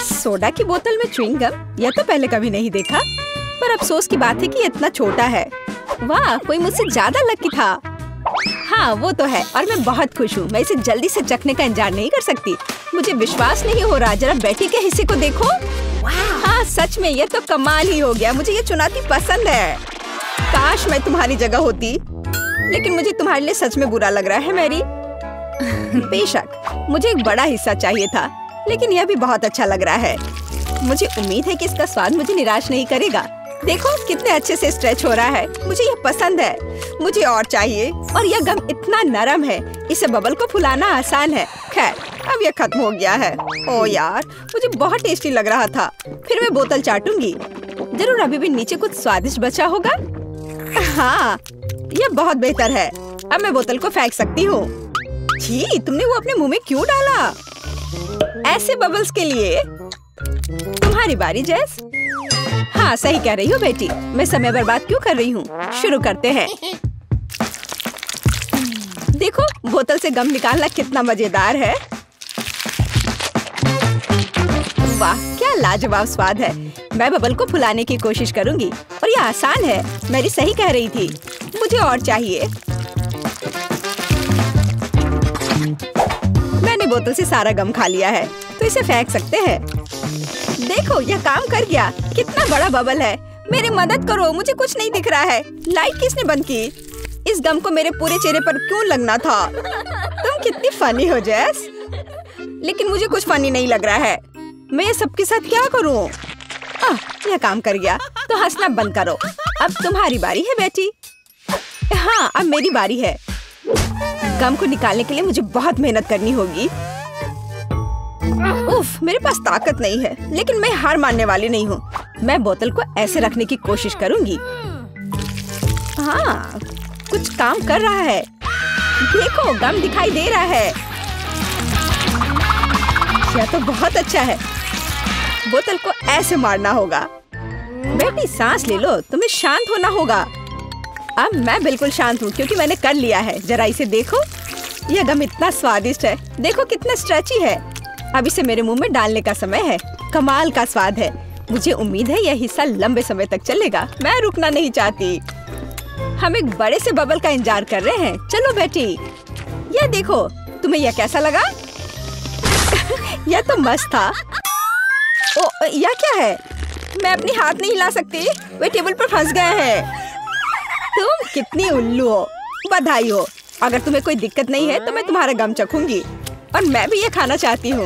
Soda की बोतल में च्युइंग गम, यह तो पहले कभी नहीं देखा। पर अफसोस की बात है कि इतना छोटा है। वाह, कोई मुझसे ज्यादा लकी था। हाँ वो तो है, और मैं बहुत खुश हूँ। मैं इसे जल्दी से चखने का इंतजार नहीं कर सकती। मुझे विश्वास नहीं हो रहा। जरा बेटी के हिस्से को देखो। हाँ सच में ये तो कमाल ही हो गया। मुझे ये चुनौती पसंद है। काश मैं तुम्हारी जगह होती, लेकिन मुझे तुम्हारे लिए सच में बुरा लग रहा है मैरी। बेशक मुझे एक बड़ा हिस्सा चाहिए था, लेकिन यह भी बहुत अच्छा लग रहा है। मुझे उम्मीद है कि इसका स्वाद मुझे निराश नहीं करेगा। देखो कितने अच्छे से स्ट्रेच हो रहा है। मुझे यह पसंद है। मुझे और चाहिए। और यह गम इतना नरम है, इसे बबल को फुलाना आसान है। खैर अब यह खत्म हो गया है। ओ यार, मुझे बहुत टेस्टी लग रहा था। फिर मैं बोतल चाटूंगी। जरूर अभी भी नीचे कुछ स्वादिष्ट बचा होगा। हाँ यह बहुत बेहतर है। अब मैं बोतल को फेंक सकती हूँ। छी, तुमने वो अपने मुंह में क्यों डाला? ऐसे बबल्स के लिए। तुम्हारी बारी जेस। हाँ सही कह रही हो बेटी। मैं समय बर्बाद क्यों कर रही हूँ? शुरू करते हैं। देखो बोतल से गम निकालना कितना मजेदार है। वाह क्या लाजवाब स्वाद है। मैं बबल को फुलाने की कोशिश करूंगी। और ये आसान है। मेरी सही कह रही थी। मुझे और चाहिए। मैंने बोतल से सारा गम खा लिया है, तो इसे फेंक सकते हैं। देखो यह काम कर गया। कितना बड़ा बबल है। मेरी मदद करो, मुझे कुछ नहीं दिख रहा है। लाइट किसने बंद की? इस गम को मेरे पूरे चेहरे पर क्यों लगना था? तुम कितनी फनी हो जेस। लेकिन मुझे कुछ फनी नहीं लग रहा है। मैं ये सबके साथ क्या करूं? यह काम कर गया, तो हंसना बंद करो। अब तुम्हारी बारी है बेटी। हाँ अब मेरी बारी है। गम को निकालने के लिए मुझे बहुत मेहनत करनी होगी। उफ, मेरे पास ताकत नहीं है, लेकिन मैं हार मानने वाली नहीं हूँ। मैं बोतल को ऐसे रखने की कोशिश करूंगी। हाँ कुछ काम कर रहा है। देखो गम दिखाई दे रहा है। यह तो बहुत अच्छा है। बोतल को ऐसे मारना होगा। बेटी सांस ले लो, तुम्हें शांत होना होगा। अब मैं बिल्कुल शांत हूँ क्योंकि मैंने कर लिया है। जरा इसे देखो, यह गम इतना स्वादिष्ट है। देखो कितना स्ट्रेची है। अब इसे मेरे मुंह में डालने का समय है। कमाल का स्वाद है। मुझे उम्मीद है यह हिस्सा लंबे समय तक चलेगा। मैं रुकना नहीं चाहती। हम एक बड़े से बबल का इंतजार कर रहे हैं। चलो बेटी, यह देखो। तुम्हें यह कैसा लगा? यह तो मस्त था। ओ यह क्या है? मैं अपनी हाथ नहीं हिला सकती। वे टेबल पर फंस गए हैं। तुम कितनी उल्लू हो। बधाई हो। अगर तुम्हें कोई दिक्कत नहीं है तो मैं तुम्हारा गम चखूंगी। और मैं भी ये खाना चाहती हूँ।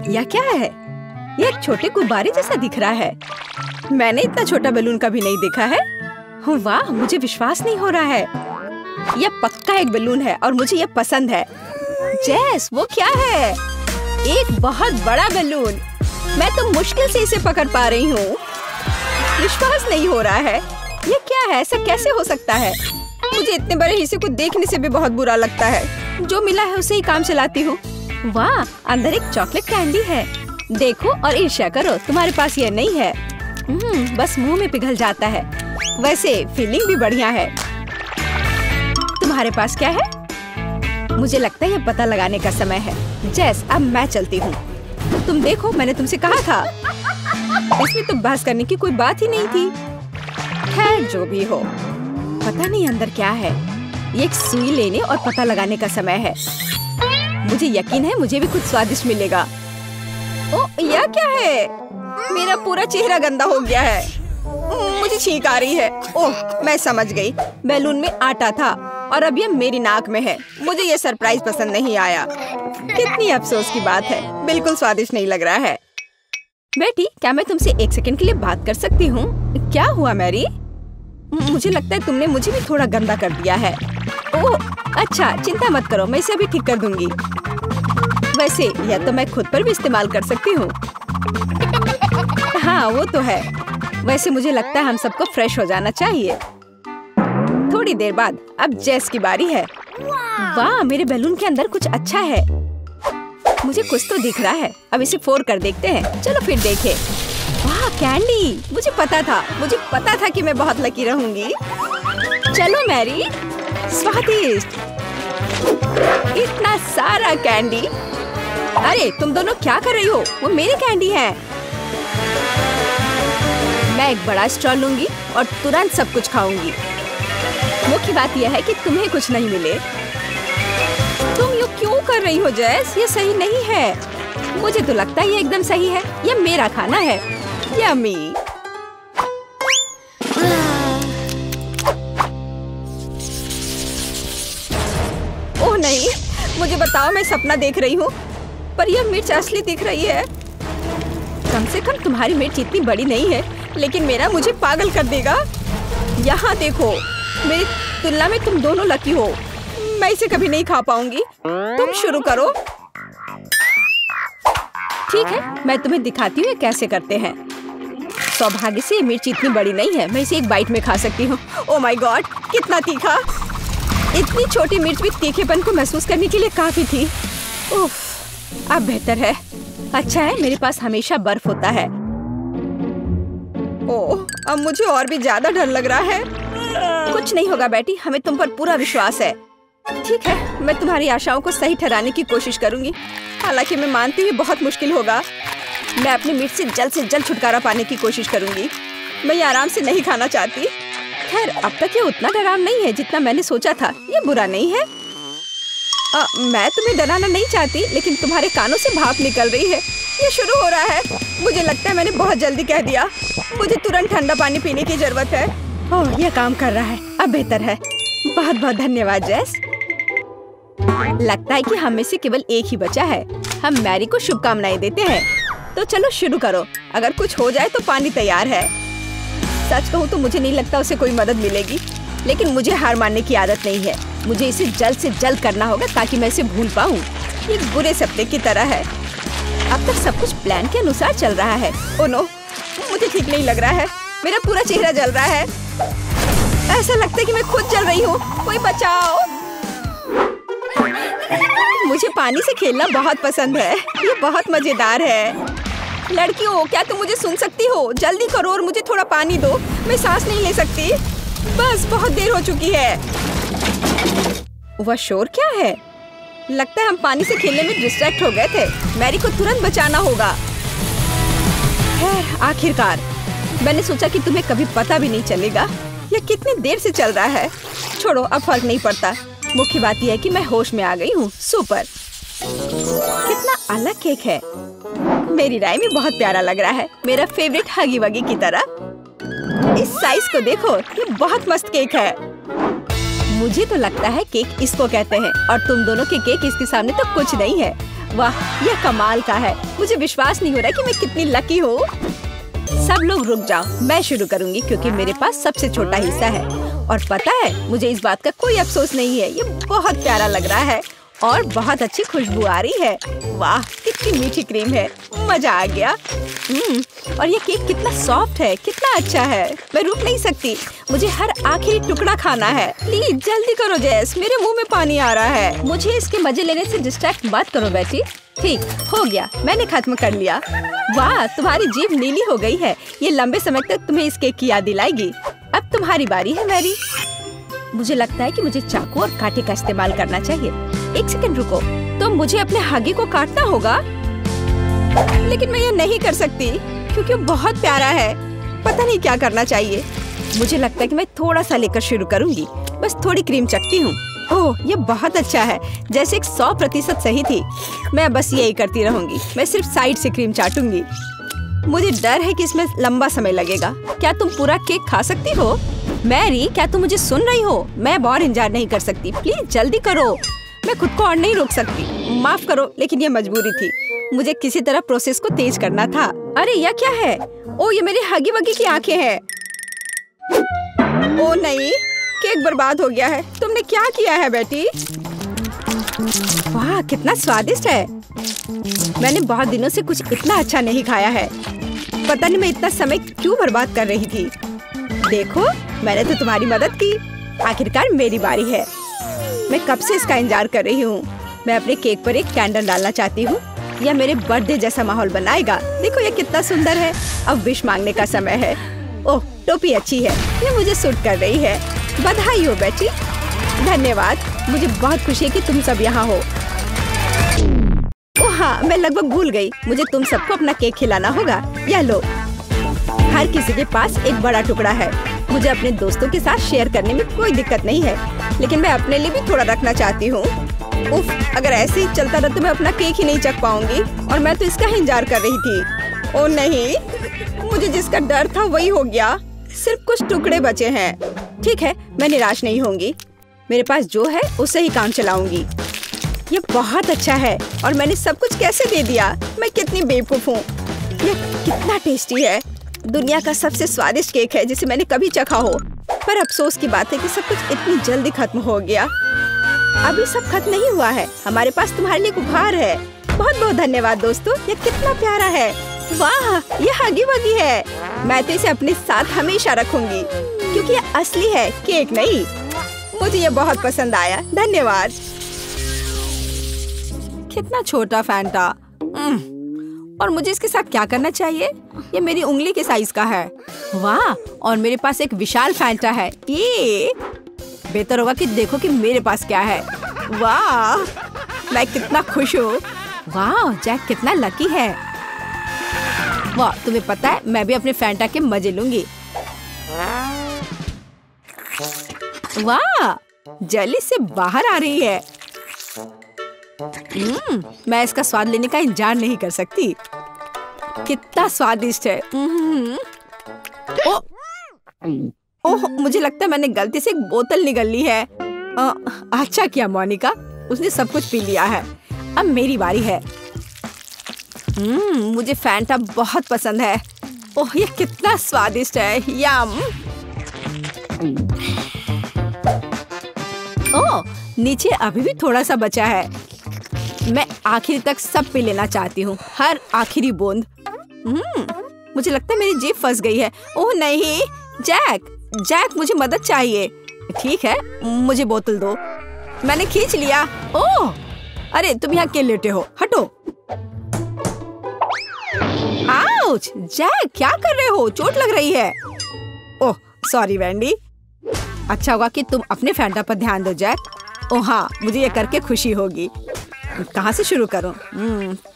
यह क्या है? यह एक छोटे गुब्बारे जैसा दिख रहा है। मैंने इतना छोटा बैलून कभी नहीं देखा है। वाह, मुझे विश्वास नहीं हो रहा है। यह पक्का एक बैलून है और मुझे यह पसंद है। जेस, वो क्या है? एक बहुत बड़ा बैलून। मैं तो मुश्किल से इसे पकड़ पा रही हूँ। विश्वास नहीं हो रहा है। ये क्या है? ऐसा कैसे हो सकता है? मुझे इतने बड़े हिस्से को देखने से भी बहुत बुरा लगता है। जो मिला है उसे ही काम चलाती हूँ। वाह, अंदर एक चॉकलेट कैंडी है। देखो और ईर्ष्या करो, तुम्हारे पास ये नहीं है। बस मुंह में पिघल जाता है। वैसे फीलिंग भी बढ़िया है। तुम्हारे पास क्या है? मुझे लगता है ये पता लगाने का समय है। जेस, अब मैं चलती हूँ। तुम देखो, मैंने तुमसे कहा था। इसमें तो बहस करने की कोई बात ही नहीं थी। खैर जो भी हो, पता नहीं अंदर क्या है। ये एक सुई लेने और पता लगाने का समय है। मुझे यकीन है मुझे भी कुछ स्वादिष्ट मिलेगा। ओ, यह क्या है? मेरा पूरा चेहरा गंदा हो गया है। मुझे छींक आ रही है। ओह, मैं समझ गई। बैलून में आटा था और अब यह मेरी नाक में है। मुझे यह सरप्राइज पसंद नहीं आया। कितनी अफसोस की बात है। बिल्कुल स्वादिष्ट नहीं लग रहा है। बेटी, क्या मैं तुमसे एक सेकंड के लिए बात कर सकती हूँ? क्या हुआ मैरी? मुझे लगता है तुमने मुझे भी थोड़ा गंदा कर दिया है। ओह अच्छा, चिंता मत करो, मैं इसे अभी ठीक कर दूंगी। वैसे यह तो मैं खुद पर भी इस्तेमाल कर सकती हूँ। हाँ वो तो है। वैसे मुझे लगता है हम सबको फ्रेश हो जाना चाहिए। थोड़ी देर बाद अब जेस की बारी है। वाह, मेरे बैलून के अंदर कुछ अच्छा है। मुझे कुछ तो दिख रहा है। अब इसे फोड़ कर देखते हैं। चलो फिर देखें। वाह, कैंडी। मुझे पता था कि मैं बहुत लकी रहूंगी। चलो मैरी, स्वादिष्ट। इतना सारा कैंडी। अरे तुम दोनों क्या कर रही हो? वो मेरी कैंडी है। मैं एक बड़ा स्ट्रॉ लूंगी और तुरंत सब कुछ खाऊंगी। मुख्य बात यह है कि तुम्हें कुछ नहीं मिले। तुम ये क्यों कर रही हो जैस? ये सही नहीं है। मुझे तो लगता है ये एकदम सही है। ये मेरा खाना है। यम्मी। ओह नहीं, मुझे बताओ, मैं सपना देख रही हूँ, पर यह मिर्च असली दिख रही है। कम से कम तुम्हारी मिर्च इतनी बड़ी नहीं है, लेकिन मेरा मुझे पागल कर देगा। यहाँ देखो, मेरी तुलना में तुम दोनों लकी हो। मैं इसे कभी नहीं खा पाऊंगी। तुम शुरू करो। ठीक है, मैं तुम्हें दिखाती हूँ कैसे करते हैं। सौभाग्य से मिर्च इतनी बड़ी नहीं है, मैं इसे एक बाइट में खा सकती हूँ। ओह माय गॉड, कितना तीखा! इतनी छोटी मिर्च भी तीखेपन को महसूस करने के लिए काफी थी। उफ, अब बेहतर है। अच्छा है मेरे पास हमेशा बर्फ होता है। ओह, अब मुझे और भी ज्यादा डर लग रहा है। कुछ नहीं होगा बेटी, हमें तुम पर पूरा विश्वास है। ठीक है, मैं तुम्हारी आशाओं को सही ठहराने की कोशिश करूंगी। हालांकि मैं मानती हूँ बहुत मुश्किल होगा। मैं अपनी मिर्च से जल्द छुटकारा पाने की कोशिश करूंगी। मैं ये आराम से नहीं खाना चाहती। खैर, अब तक ये उतना डरावना नहीं है जितना मैंने सोचा था। ये बुरा नहीं है। मैं तुम्हें डराना नहीं चाहती, लेकिन तुम्हारे कानों से भाप निकल रही है। ये शुरू हो रहा है। मुझे लगता है मैंने बहुत जल्दी कह दिया। मुझे तुरंत ठंडा पानी पीने की जरूरत है। ओह, ये काम कर रहा है। अब बेहतर है। बहुत बहुत धन्यवाद जैस। लगता है कि हम में से केवल एक ही बचा है। हम मैरी को शुभकामनाएं देते हैं। तो चलो शुरू करो। अगर कुछ हो जाए तो पानी तैयार है। सच कहूँ तो मुझे नहीं लगता उसे कोई मदद मिलेगी, लेकिन मुझे हार मानने की आदत नहीं है। मुझे इसे जल्द से जल्द करना होगा ताकि मैं इसे भूल पाऊँ। ये बुरे सपने की तरह है। अब तक सब कुछ प्लान के अनुसार चल रहा है। ओह नो, मुझे ठीक नहीं लग रहा है। मेरा पूरा चेहरा जल रहा है। ऐसा लगता है कि मैं खुद जल रही हूँ। कोई बचाओ। मुझे पानी से खेलना बहुत पसंद है। ये बहुत मजेदार है। लड़कियों, क्या तुम मुझे सुन सकती हो? जल्दी करो और मुझे थोड़ा पानी दो। मैं सांस नहीं ले सकती। बस बहुत देर हो चुकी है। वह शोर क्या है? लगता है हम पानी से खेलने में डिस्ट्रैक्ट हो गए थे। मैरी को तुरंत बचाना होगा। आखिरकार, मैंने सोचा कि तुम्हें कभी पता भी नहीं चलेगा यह कितनी देर से चल रहा है। छोड़ो, अब फर्क नहीं पड़ता। मुख्य बात यह है कि मैं होश में आ गई हूँ। सुपर! कितना अलग केक है। मेरी राय में बहुत प्यारा लग रहा है। मेरा फेवरेट हगी वगी की तरह। इस साइज को देखो, ये बहुत मस्त केक है। मुझे तो लगता है केक इसको कहते हैं, और तुम दोनों के केक इसके सामने तो कुछ नहीं है। वाह, यह कमाल का है। मुझे विश्वास नहीं हो रहा कि मैं कितनी लकी हूँ। सब लोग रुक जाओ, मैं शुरू करूंगी क्योंकि मेरे पास सबसे छोटा हिस्सा है। और पता है, मुझे इस बात का कोई अफसोस नहीं है। ये बहुत प्यारा लग रहा है और बहुत अच्छी खुशबू आ रही है। वाह, कितनी मीठी क्रीम है। मजा आ गया। और ये केक कितना सॉफ्ट है, कितना अच्छा है। मैं रुक नहीं सकती। मुझे हर आखिरी टुकड़ा खाना है। प्लीज जल्दी करो जैस, मेरे मुंह में पानी आ रहा है। मुझे इसके मजे लेने से डिस्ट्रैक्ट मत करो बेटी। ठीक हो गया, मैंने खत्म कर लिया। वाह, तुम्हारी जीभ नीली हो गई है। ये लंबे समय तक तुम्हें इस केक की याद दिलाएगी। अब तुम्हारी बारी है मैरी। मुझे लगता है कि मुझे चाकू और कांटे का इस्तेमाल करना चाहिए। एक सेकंड रुको, तो मुझे अपने हगी को काटना होगा। लेकिन मैं ये नहीं कर सकती क्योंकि वो बहुत प्यारा है। पता नहीं क्या करना चाहिए। मुझे लगता है कि मैं थोड़ा सा लेकर शुरू करूंगी। बस थोड़ी क्रीम चखती हूँ। ओह, ये बहुत अच्छा है। जैसे 100% सही थी। मैं बस यही करती रहूंगी। मैं सिर्फ साइड से क्रीम चाटूंगी। मुझे डर है कि इसमें लंबा समय लगेगा। क्या तुम पूरा केक खा सकती हो? मैरी, क्या तुम मुझे सुन रही हो? मैं अब और इंतजार नहीं कर सकती। प्लीज जल्दी करो। मैं खुद को और नहीं रोक सकती। माफ करो, लेकिन ये मजबूरी थी। मुझे किसी तरह प्रोसेस को तेज करना था। अरे यह क्या है? ओ, ये मेरे हगी वगी की आंखें हैं। ओ नहीं, केक बर्बाद हो गया है। तुमने क्या किया है बेटी? वाह, कितना स्वादिष्ट है। मैंने बहुत दिनों से कुछ इतना अच्छा नहीं खाया है। पता नहीं मैं इतना समय क्यों बर्बाद कर रही थी। देखो, मैंने तो तुम्हारी मदद की। आखिरकार मेरी बारी है। मैं कब से इसका इंतजार कर रही हूँ। मैं अपने केक पर एक कैंडल डालना चाहती हूँ। यह मेरे बर्थडे जैसा माहौल बनाएगा। देखो ये कितना सुंदर है। अब विश मांगने का समय है। ओह, टोपी अच्छी है। ये मुझे सूट कर रही है। बधाई हो बेटी। धन्यवाद। मुझे बहुत खुशी है कि तुम सब यहाँ हो। ओह हाँ, मैं लगभग भूल गई। मुझे तुम सबको अपना केक खिलाना होगा। यह लो। हर किसी के पास एक बड़ा टुकड़ा है। मुझे अपने दोस्तों के साथ शेयर करने में कोई दिक्कत नहीं है, लेकिन मैं अपने लिए भी थोड़ा रखना चाहती हूँ। उफ, अगर ऐसे ही चलता रहा तो मैं अपना केक ही नहीं चख पाऊंगी, और मैं तो इसका ही इंतजार कर रही थी। ओह नहीं, मुझे जिसका डर था वही हो गया। सिर्फ कुछ टुकड़े बचे हैं। ठीक है, मैं निराश नहीं होंगी। मेरे पास जो है उससे ही काम चलाऊंगी। ये बहुत अच्छा है, और मैंने सब कुछ कैसे दे दिया। मैं कितनी बेवकूफ हूँ। ये कितना टेस्टी है। दुनिया का सबसे स्वादिष्ट केक है जिसे मैंने कभी चखा हो। पर अफसोस की बात है कि सब कुछ इतनी जल्दी खत्म हो गया। अभी सब खत्म नहीं हुआ है। हमारे पास तुम्हारे लिए उपहार है। बहुत बहुत धन्यवाद दोस्तों, ये कितना प्यारा है। वाह, ये हगी वगी है। मैं तो इसे अपने साथ हमेशा रखूंगी, क्योंकि ये असली है, केक नहीं। मुझे ये बहुत पसंद आया, धन्यवाद। कितना छोटा फैंटा। और मुझे इसके साथ क्या करना चाहिए? ये मेरी उंगली के साइज का है। वाह, और मेरे पास एक विशाल फैंटा है। ये बेहतर होगा कि देखो कि मेरे पास क्या है। वाह, मैं कितना खुश हूँ। वाह, जैक कितना लकी है। वाह, तुम्हें पता है मैं भी अपने फैंटा के मजे लूंगी। वाह, जली से बाहर आ रही है। मैं इसका स्वाद लेने का इंतजार नहीं कर सकती। कितना स्वादिष्ट है। ओह, मुझे लगता है मैंने गलती से एक बोतल निगल ली है। अच्छा किया मोनिका, उसने सब कुछ पी लिया है। अब मेरी बारी है। मुझे फैंटा बहुत पसंद है। ओह, ये कितना स्वादिष्ट है। यम। ओह, नीचे अभी भी थोड़ा सा बचा है। मैं आखिर तक सब पी लेना चाहती हूँ, हर आखिरी बूंद। मुझे लगता है मेरी जीभ फंस गई है। ओह नहीं, जैक, मुझे मदद चाहिए। ठीक है, मुझे बोतल दो। मैंने खींच लिया। ओह, अरे तुम यहाँ क्यों लेटे हो? हटो। आउच, जैक क्या कर रहे हो? चोट लग रही है। Oh sorry Vendée. अच्छा होगा कि तुम अपने फैंटा पर ध्यान दो जैक। ओह हाँ, मुझे ये करके खुशी होगी। कहाँ से शुरू करूं?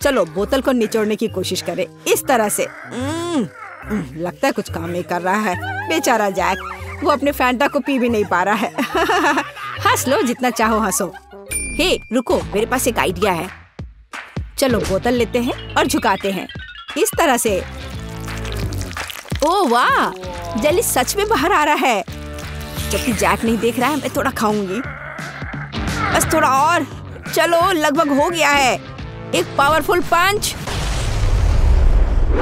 चलो बोतल को निचोड़ने की कोशिश करें, इस तरह से। लगता है कुछ काम नहीं कर रहा है। बेचारा जैक, वो अपने फैंटा को पी भी नहीं पा रहा है। हंस लो जितना चाहो हंसो। हे रुको, मेरे पास एक आइडिया है। चलो बोतल लेते हैं और झुकाते हैं, इस तरह से। ओह वाह, जेली सच में बाहर आ रहा है। जबकि जैक नहीं देख रहा है, मैं थोड़ा खाऊंगी। बस थोड़ा और। चलो, लगभग हो गया है। एक पावरफुल पंच।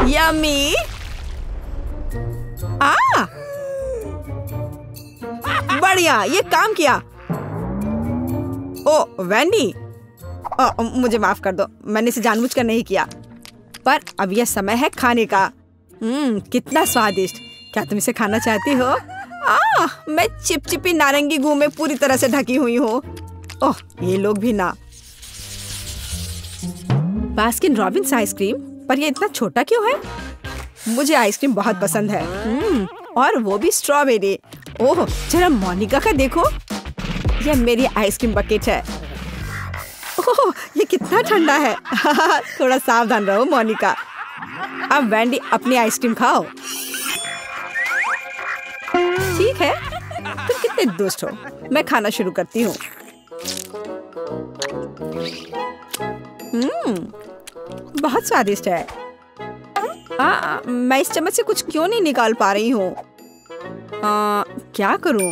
यम्मी। बढ़िया, ये काम किया। ओ वैंडी, मुझे माफ कर दो, मैंने इसे जानबूझकर नहीं किया। पर अब यह समय है खाने का। कितना स्वादिष्ट। क्या तुम इसे खाना चाहती हो? मैं चिपचिपी नारंगी गू में पूरी तरह से ढकी हुई हूँ। ओह, ये लोग भी ना। बास्किन रॉबिन्स आइसक्रीम, पर ये इतना छोटा क्यों है? मुझे आइसक्रीम बहुत पसंद है। और वो भी स्ट्रॉबेरी। ओह, जरा मोनिका का देखो। यह मेरी आइसक्रीम बकेट है। ओह, ये कितना ठंडा है। थोड़ा सावधान रहो मोनिका। अब वैंडी अपनी आइसक्रीम खाओ। ठीक है, तुम कितने दुष्ट हो। मैं खाना शुरू करती हूँ। बहुत स्वादिष्ट है। मैं इस चम्मच से कुछ क्यों नहीं निकाल पा रही हूँ? क्या करूँ?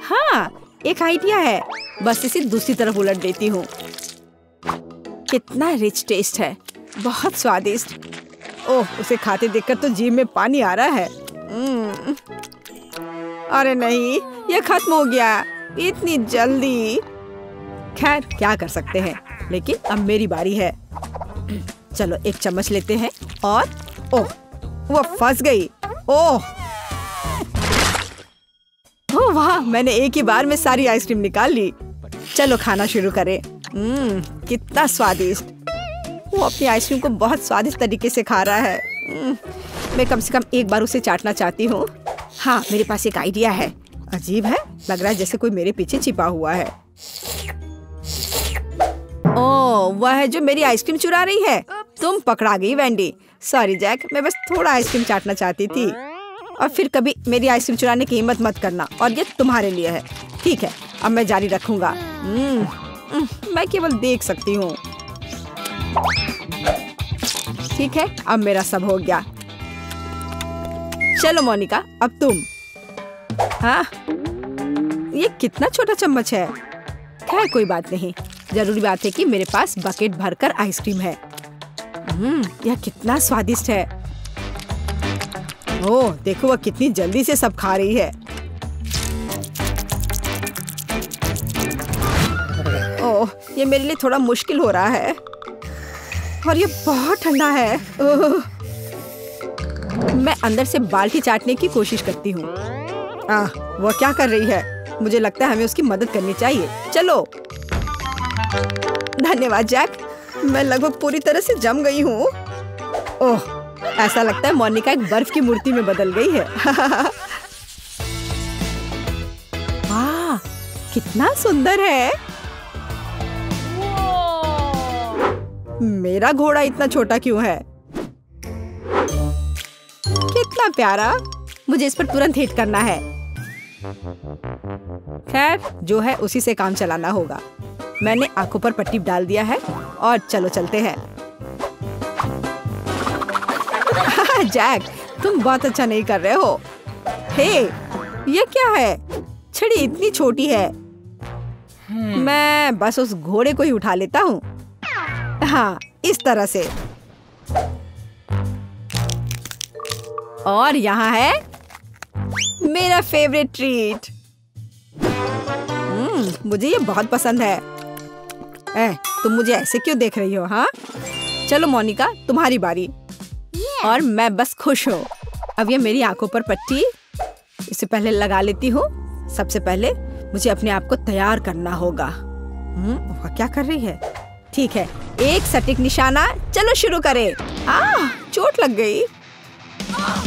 हाँ, एक आइडिया है। बस इसे दूसरी तरफ उलट देती हूँ। कितना रिच टेस्ट है, बहुत स्वादिष्ट। ओह, उसे खाते देखकर तो जीभ में पानी आ रहा है। अरे नहीं, ये खत्म हो गया इतनी जल्दी। खैर क्या कर सकते हैं, लेकिन अब मेरी बारी है। चलो एक चम्मच लेते हैं और ओह, वो फंस गई। ओह वाह, मैंने एक ही बार में सारी आइसक्रीम निकाल ली। चलो खाना शुरू करें। कितना स्वादिष्ट। वो अपनी आइसक्रीम को बहुत स्वादिष्ट तरीके से खा रहा है। मैं कम से कम एक बार उसे चाटना चाहती हूँ। हाँ, मेरे पास एक आइडिया है। अजीब है, लग रहा है जैसे कोई मेरे पीछे छिपा हुआ है। ओह, वह है जो मेरी आइसक्रीम चुरा रही है। तुम पकड़ा गई वेंडी। सॉरी जैक, मैं बस थोड़ा आइसक्रीम चाटना चाहती थी। और फिर कभी मेरी आइसक्रीम चुराने की हिम्मत मत करना, और ये तुम्हारे लिए है। ठीक है, अब मैं जारी रखूंगा। मैं केवल देख सकती हूँ। ठीक है, अब मेरा सब हो गया। चलो मोनिका, अब तुम। हाँ, ये कितना छोटा चम्मच है। खैर कोई बात नहीं, जरूरी बात है कि मेरे पास बकेट भरकर आइसक्रीम है। यह कितना स्वादिष्ट है। ओह, देखो वह कितनी जल्दी से सब खा रही है। ओह, ये मेरे लिए थोड़ा मुश्किल हो रहा है, और ये बहुत ठंडा है। ओह, मैं अंदर से बाल्टी चाटने की कोशिश करती हूँ। वह क्या कर रही है? मुझे लगता है हमें उसकी मदद करनी चाहिए। चलो। धन्यवाद जैक, मैं लगभग पूरी तरह से जम गई हूँ। ओह, ऐसा लगता है मोनिका एक बर्फ की मूर्ति में बदल गई है। वाह, कितना सुंदर है। मेरा घोड़ा इतना छोटा क्यों है? कितना प्यारा। मुझे इस पर तुरंत हिट करना है। खैर, जो है उसी से काम चलाना होगा। मैंने आंखों पर पट्टी डाल दिया है, और चलो चलते हैं। जैक, तुम बहुत अच्छा नहीं कर रहे हो। हे, ये क्या है? छड़ी इतनी छोटी है। मैं बस उस घोड़े को ही उठा लेता हूँ। हाँ, इस तरह से। और यहाँ है मेरा फेवरेट ट्रीट। मुझे ये बहुत पसंद है। तुम मुझे ऐसे क्यों देख रही हो? हाँ, चलो मोनिका, तुम्हारी बारी। और मैं बस खुश हूँ। अब ये मेरी आंखों पर पट्टी इसे पहले लगा लेती हूँ। सबसे पहले मुझे अपने आप को तैयार करना होगा। वह क्या कर रही है? ठीक है, एक सटीक निशाना। चलो शुरू करें। चोट लग गई।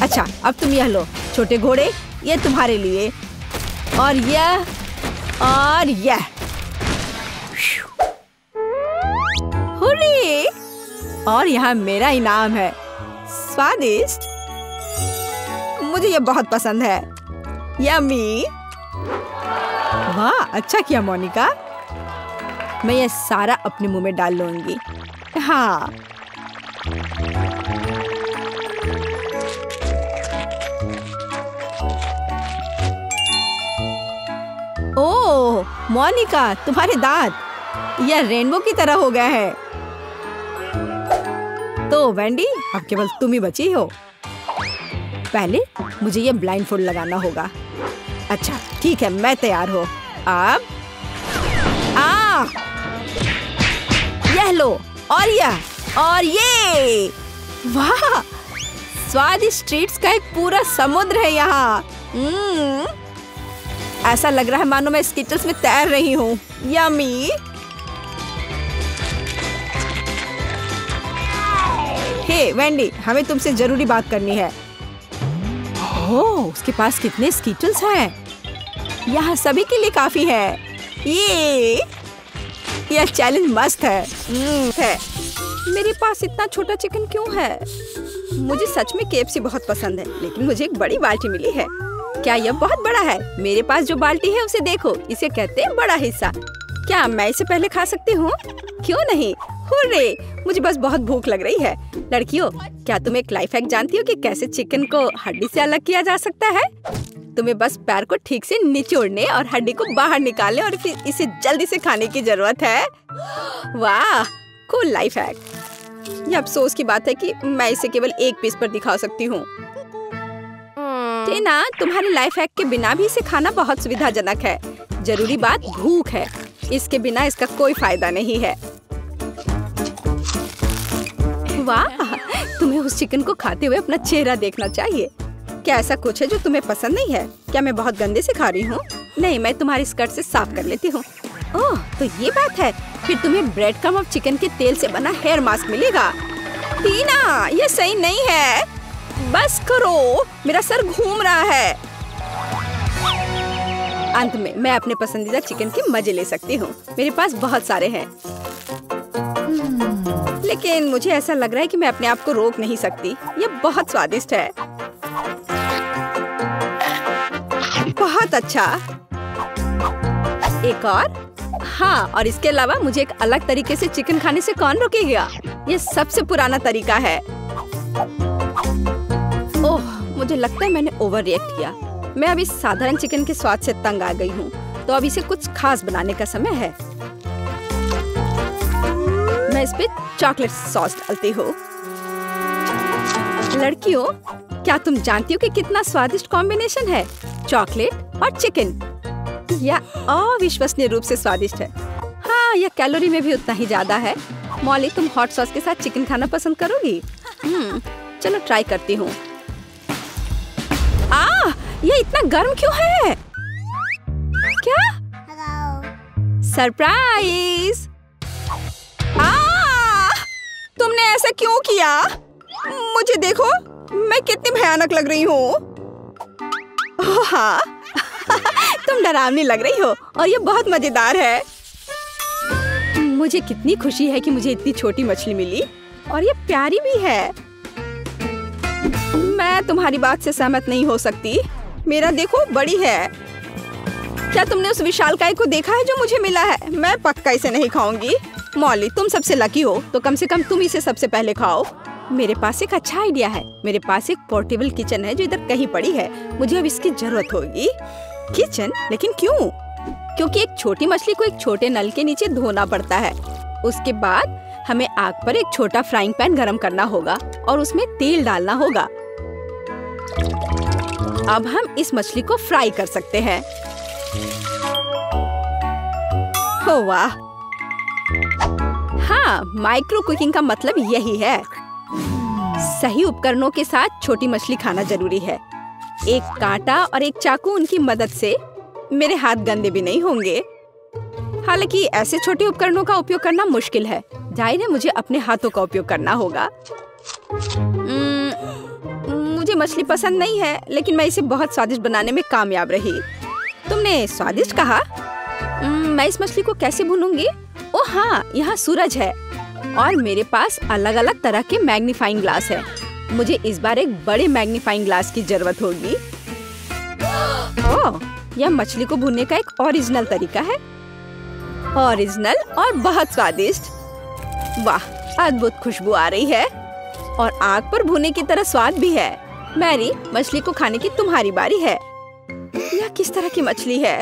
अच्छा, अब तुम यह लो छोटे घोड़े, ये तुम्हारे लिए। और यह, और यह। हुर्रे! और यहाँ मेरा इनाम है। स्वादिष्ट। मुझे ये बहुत पसंद है। यम्मी। वाह, अच्छा किया मोनिका। मैं ये सारा अपने मुंह में डाल लूंगी। हाँ। ओह, मोनिका, तुम्हारे दांत यह रेनबो की तरह हो गया है। तो वेंडी, अब केवल तुम ही बची हो। पहले मुझे ये ब्लाइंडफोल्ड लगाना होगा। अच्छा, ठीक है, मैं तैयार हूँ। अब यह लो, और यह, और ये। वाह, स्वादिष्ट ट्रीट्स का एक पूरा समुद्र है यहाँ। ऐसा लग रहा है मानो मैं स्किटल्स में तैर रही हूँ। यम्मी। हे वेंडी, हमें तुमसे जरूरी बात करनी है। ओह, उसके पास कितने स्किटल्स हैं। यहाँ सभी के लिए काफी है। यह चैलेंज मस्त है। मेरे पास इतना छोटा चिकन क्यों है? मुझे सच में KFC बहुत पसंद है, लेकिन मुझे एक बड़ी बाल्टी मिली है। क्या यह बहुत बड़ा है? मेरे पास जो बाल्टी है उसे देखो, इसे कहते हैं बड़ा हिस्सा। क्या मैं इसे पहले खा सकती हूँ? क्यों नहीं? हुर्रे! मुझे बस बहुत भूख लग रही है। लड़कियों, क्या तुम एक लाइफ हैक जानती हो कि कैसे चिकन को हड्डी से अलग किया जा सकता है? तुम्हें बस पैर को ठीक से निचोड़ने और हड्डी को बाहर निकालने और फिर इसे जल्दी से खाने की जरूरत है। वाह, कूल लाइफ हैक। ये अफसोस की बात है कि मैं इसे केवल एक पीस पर दिखा सकती हूँ। टीना, तुम्हारे लाइफ हैक के बिना भी इसे खाना बहुत सुविधाजनक है। जरूरी बात भूख है, इसके बिना इसका कोई फायदा नहीं है। वाह, तुम्हें उस चिकन को खाते हुए अपना चेहरा देखना चाहिए। क्या ऐसा कुछ है जो तुम्हें पसंद नहीं है? क्या मैं बहुत गंदे से खा रही हूँ? नहीं, मैं तुम्हारी स्कर्ट से साफ कर लेती हूँ। ओह, तो ये बात है। फिर तुम्हें ब्रेड क्रम्ब और चिकन के तेल से बना हेयर मास्क मिलेगा। टीना, ये सही नहीं है। बस करो, मेरा सर घूम रहा है। अंत में मैं अपने पसंदीदा चिकन के मजे ले सकती हूँ। मेरे पास बहुत सारे हैं। लेकिन मुझे ऐसा लग रहा है कि मैं अपने आप को रोक नहीं सकती। ये बहुत स्वादिष्ट है। बहुत अच्छा। एक और? हाँ, और इसके अलावा मुझे एक अलग तरीके से चिकन खाने से कौन रोकेगा? ये सबसे पुराना तरीका है। ओह, मुझे लगता है मैंने ओवर रिएक्ट किया। मैं अभी साधारण चिकन के स्वाद से तंग आ गई हूँ, तो अब इसे कुछ खास बनाने का समय है। मैं इस पे चॉकलेट सॉस डालती हूँ। लड़कियों, क्या तुम जानती हो कि कितना स्वादिष्ट कॉम्बिनेशन है चॉकलेट और चिकन? यह अविश्वसनीय रूप से स्वादिष्ट है। हाँ, यह कैलोरी में भी उतना ही ज्यादा है। मॉली, तुम हॉट सॉस के साथ चिकन खाना पसंद करोगी? चलो ट्राई करती हूँ। ये इतना गर्म क्यों है? क्या? सरप्राइज! तुमने ऐसा क्यों किया? मुझे देखो, मैं कितनी भयानक लग रही हूँ। हाँ, तुम डरावनी लग रही हो और ये बहुत मजेदार है। मुझे कितनी खुशी है कि मुझे इतनी छोटी मछली मिली और ये प्यारी भी है। मैं तुम्हारी बात से सहमत नहीं हो सकती। मेरा देखो, बड़ी है। क्या तुमने उस विशालकाय को देखा है जो मुझे मिला है? मैं पक्का इसे नहीं खाऊंगी। मॉली, तुम सबसे लकी हो, तो कम से कम तुम इसे सबसे पहले खाओ। मेरे पास एक अच्छा आइडिया है। मेरे पास एक पोर्टेबल किचन है जो इधर कहीं पड़ी है। मुझे अब इसकी जरूरत होगी। किचन? लेकिन क्यों? क्योंकि एक छोटी मछली को एक छोटे नल के नीचे धोना पड़ता है। उसके बाद हमें आग पर एक छोटा फ्राइंग पैन गरम करना होगा और उसमें तेल डालना होगा। अब हम इस मछली को फ्राई कर सकते हैं। हो वाह! हाँ, माइक्रो कुकिंग का मतलब यही है। सही उपकरणों के साथ छोटी मछली खाना जरूरी है। एक कांटा और एक चाकू, उनकी मदद से मेरे हाथ गंदे भी नहीं होंगे। हालांकि ऐसे छोटे उपकरणों का उपयोग करना मुश्किल है। जाहिर है मुझे अपने हाथों का उपयोग करना होगा। मुझे मछली पसंद नहीं है, लेकिन मैं इसे बहुत स्वादिष्ट बनाने में कामयाब रही। तुमने स्वादिष्ट कहा? मैं इस मछली को कैसे भूनूंगी? ओह हाँ, यहाँ सूरज है और मेरे पास अलग अलग तरह के मैग्नीफाइंग ग्लास है। मुझे इस बार एक बड़े मैग्नीफाइंग ग्लास की जरूरत होगी। ओह, यह मछली को भूनने का एक ओरिजिनल तरीका है। ओरिजिनल और बहुत स्वादिष्ट। वाह, अद्भुत खुशबू आ रही है और आग पर भुने की तरह स्वाद भी है। मैरी, मछली को खाने की तुम्हारी बारी है। यह किस तरह की मछली है?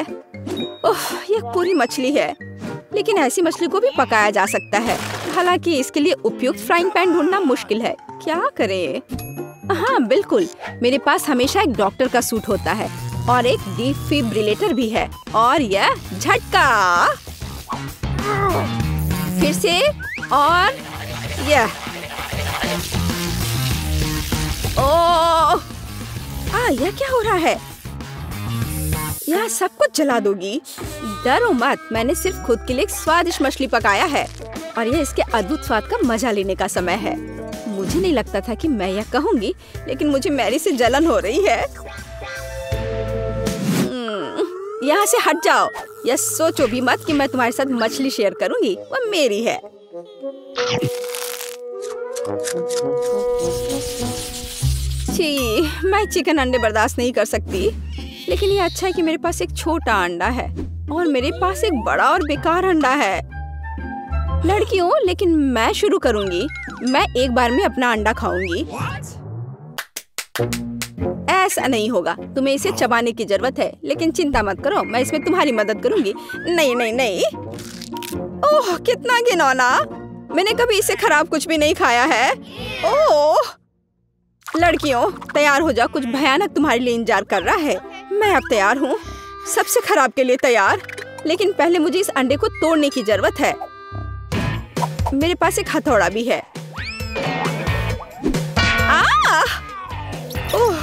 ओह, यह पूरी मछली है, लेकिन ऐसी मछली को भी पकाया जा सकता है। हालांकि इसके लिए उपयुक्त फ्राइंग पैन ढूंढना मुश्किल है। क्या करें? हाँ बिल्कुल, मेरे पास हमेशा एक डॉक्टर का सूट होता है और एक डिफिब्रिलेटर भी है। और यह झटका। फिर से और यह। ओह! यह क्या हो रहा है? यह सब कुछ जला दोगी। डरो मत, मैंने सिर्फ खुद के लिए एक स्वादिष्ट मछली पकाया है और यह इसके अद्भुत स्वाद का मजा लेने का समय है। मुझे नहीं लगता था कि मैं यह कहूंगी, लेकिन मुझे मैरी से जलन हो रही है। यहाँ से हट जाओ। यह सोचो भी मत कि मैं तुम्हारे साथ मछली शेयर करूंगी। वह मेरी है। छी, मैं चिकन अंडे बर्दाश्त नहीं कर सकती। लेकिन ये अच्छा है कि मेरे पास एक छोटा अंडा है और मेरे पास एक बड़ा और बेकार अंडा है। लड़कियों, लेकिन मैं शुरू करूंगी। मैं एक बार में अपना अंडा खाऊंगी। ऐसा नहीं होगा, तुम्हें इसे चबाने की जरूरत है। लेकिन चिंता मत करो, मैं इसमें तुम्हारी मदद करूंगी। नहीं नहीं नहीं। ओह, कितना घिनौना। मैंने कभी इससे खराब कुछ भी नहीं खाया है। ओह! लड़कियों, तैयार हो जाओ, कुछ भयानक तुम्हारे लिए इंतजार कर रहा है। मैं अब तैयार हूँ, सबसे खराब के लिए तैयार। लेकिन पहले मुझे इस अंडे को तोड़ने की जरूरत है। मेरे पास एक हथौड़ा भी है। ओह,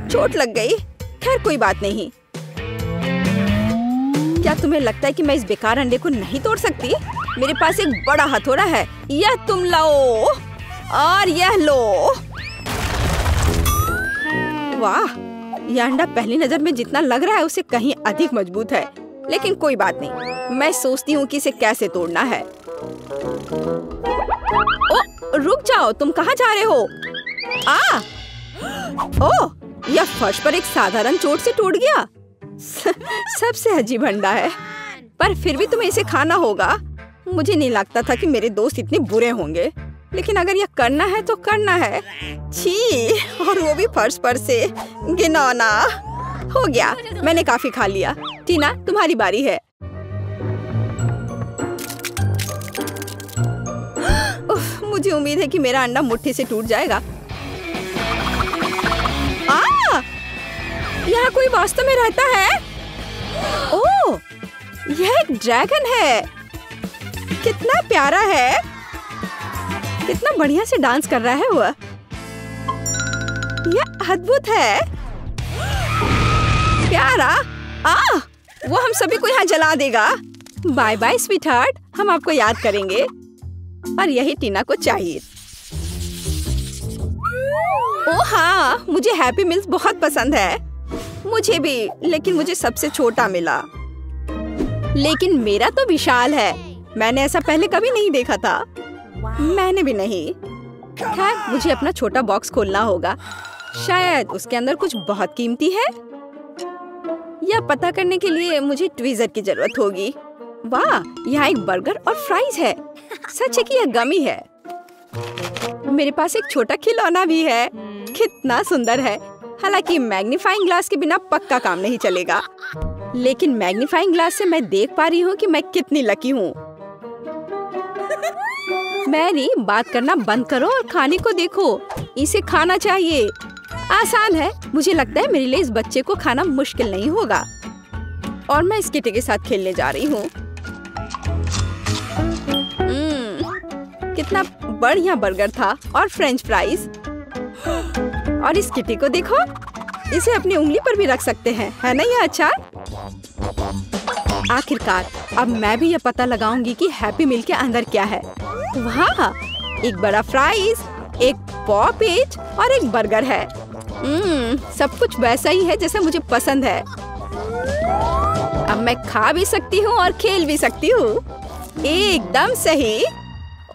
चोट लग गई। खैर कोई बात नहीं। क्या तुम्हें लगता है कि मैं इस बेकार अंडे को नहीं तोड़ सकती? मेरे पास एक बड़ा हथौड़ा है। यह तुम लो और यह लो। वाह, यह अंडा पहली नजर में जितना लग रहा है उससे कहीं अधिक मजबूत है। लेकिन कोई बात नहीं, मैं सोचती हूँ कि इसे कैसे तोड़ना है। ओ, रुक जाओ, तुम कहाँ जा रहे हो? ओ, यह फर्श पर एक साधारण चोट से टूट गया। सबसे अजीब अंडा है, पर फिर भी तुम्हें इसे खाना होगा। मुझे नहीं लगता था कि मेरे दोस्त इतने बुरे होंगे, लेकिन अगर यह करना है तो करना है। छी, और वो भी फर्श पर से। घिनौना। हो गया, मैंने काफी खा लिया। टीना, तुम्हारी बारी है। मुझे उम्मीद है कि मेरा अंडा मुट्ठी से टूट जाएगा। यहाँ कोई वास्तव में रहता है? ओह, यह एक ड्रैगन है। कितना प्यारा है, कितना बढ़िया से डांस कर रहा है वह। यह अद्भुत है, प्यारा। वो हम सभी को यहाँ जला देगा। बाय बाय स्वीटहार्ट, हम आपको याद करेंगे। और यही टीना को चाहिए। ओह हाँ, मुझे हैप्पी मील्स बहुत पसंद है। मुझे भी, लेकिन मुझे सबसे छोटा मिला। लेकिन मेरा तो विशाल है। मैंने ऐसा पहले कभी नहीं देखा था। मैंने भी नहीं। खैर, मुझे अपना छोटा बॉक्स खोलना होगा। शायद उसके अंदर कुछ बहुत कीमती है। यह पता करने के लिए मुझे ट्वीजर की जरूरत होगी। वाह, यहाँ एक बर्गर और फ्राइज है। सच है कि यह गमी है। मेरे पास एक छोटा खिलौना भी है। कितना सुंदर है। हालांकि मैग्नीफाइंग ग्लास के बिना पक्का काम नहीं चलेगा। लेकिन मैग्नीफाइंग ग्लास से मैं देख पा रही हूँ कि मैं कितनी लकी हूँ। मैरी, बात करना बंद करो और खाने को देखो। इसे खाना चाहिए। आसान है। मुझे लगता है मेरे लिए इस बच्चे को खाना मुश्किल नहीं होगा। और मैं इस किटी के साथ खेलने जा रही हूँ। कितना बढ़िया बर्गर था और फ्रेंच फ्राइज। और इस किटी को देखो, इसे अपनी उंगली पर भी रख सकते हैं, है ना यह अच्छा? आखिरकार अब मैं भी यह पता लगाऊंगी कि हैप्पी मील के अंदर क्या है। वाह, एक बड़ा फ्राइज, एक पॉपेज और एक बर्गर है। सब कुछ वैसा ही है जैसा मुझे पसंद है। अब मैं खा भी सकती हूँ और खेल भी सकती हूँ। एकदम सही।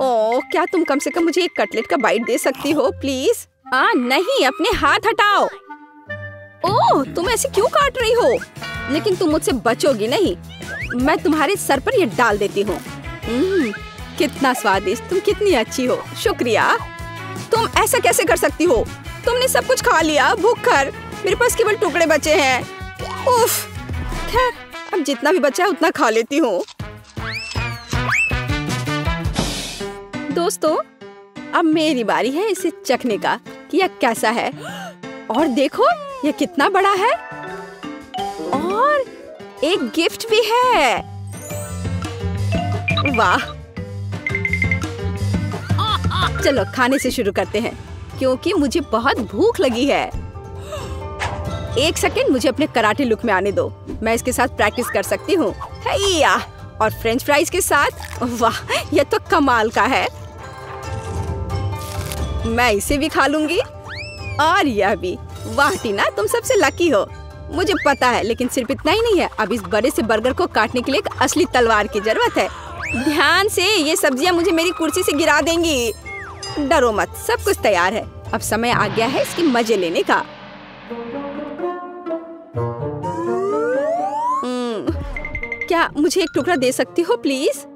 ओह, क्या तुम कम से कम मुझे एक कटलेट का बाइट दे सकती हो प्लीज? नहीं, अपने हाथ हटाओ। ओह, तुम ऐसे क्यों काट रही हो? लेकिन तुम मुझसे बचोगी नहीं। मैं तुम्हारे सर पर ये डाल देती हूँ। कितना स्वादिष्ट। तुम कितनी अच्छी हो। शुक्रिया। तुम ऐसा कैसे कर सकती हो? तुमने सब कुछ खा लिया। भूखर। मेरे पास केवल टुकड़े बचे हैं। उफ। खैर, अब जितना भी बचा है उतना खा लेती हूँ। दोस्तों, अब मेरी बारी है इसे चखने का कि यह कैसा है। और देखो, यह कितना बड़ा है। और एक गिफ्ट भी है। वाह। चलो खाने से शुरू करते हैं, क्योंकि मुझे बहुत भूख लगी है। एक सेकेंड, मुझे अपने कराटे लुक में आने दो। मैं इसके साथ प्रैक्टिस कर सकती हूँ। और फ्रेंच फ्राइज के साथ। वाह, यह तो कमाल का है। मैं इसे भी खा लूंगी और यह भी। वाह टीना, तुम सबसे लकी हो। मुझे पता है, लेकिन सिर्फ इतना ही नहीं है। अब इस बड़े से बर्गर को काटने के लिए एक असली तलवार की जरूरत है। ध्यान से, ये सब्जियां मुझे मेरी कुर्सी से गिरा देंगी। डरो मत, सब कुछ तैयार है। अब समय आ गया है इसके मजे लेने का। क्या मुझे एक टुकड़ा दे सकती हो प्लीज?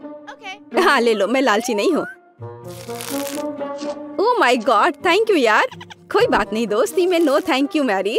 हाँ ले लो, मैं लालची नहीं हूँ। Oh my God, thank you यार। कोई बात नहीं, दोस्ती में नो थैंक यू मैरी।